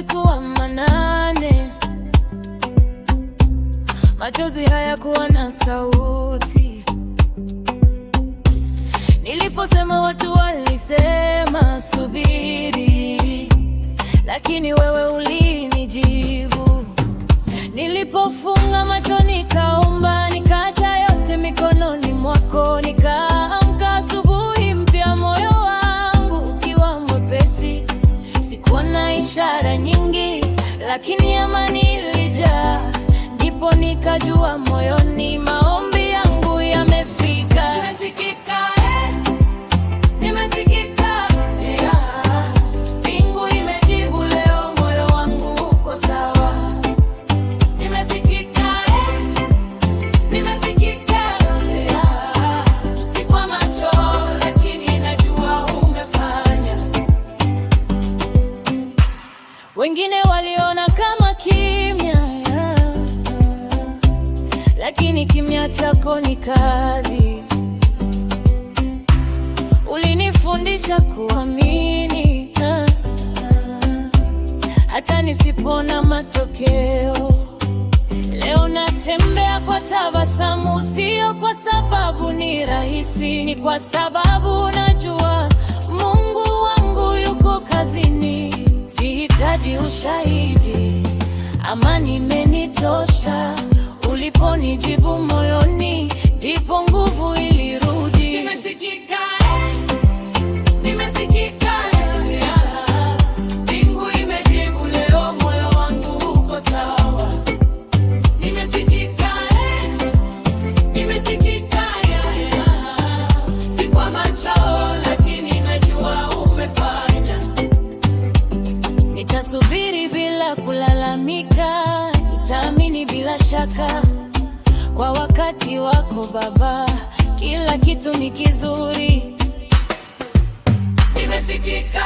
usiku wa manane, machozi hayakuwa na sauti. Niliposema watu walisema subiri, lakini wewe ulinijibu. Nilipofunga macho nikaomba, nikaacha yote mikononi mwako. Nikaamka asubuhi mpya, moyo wangu ukiwa mwepesi. Sikuwa na ishara nyingi, lakini amani ilijaa. Ndipo nikajua moyoni maombi yangu yamefika. Nimesikika, nimesikika, yeah. Mbingu imejibu leo, moyo wangu uko sawa. Nimesikika, nimesikika, yeah. Si kwa macho, lakini najua umefanya. Wengine waliona kama kimya, lakini kimya chako ni kazi. Ulinifundisha kuamini, hata nisipona matokeo. Leo natembea kwa tabasamu, sio kwa sababu ni rahisi, ni kwa sababu najua Mungu wangu yuko kazini. Sihitaji ushahidi, amani imenitosha. Uliponijibu moyoni, ndipo nguvu ilirudi. Nimesikika, nimesikika, yeah. Mbingu imejibu leo, moyo wangu uko sawa. Nimesikika, nimesikika, yeah. Si kwa macho, lakini najua umefanya. Nitasubiri bila kulalamika, nitaamini bila shaka. Kwa wakati wako Baba, kila kitu ni kizuri. Nimesikika,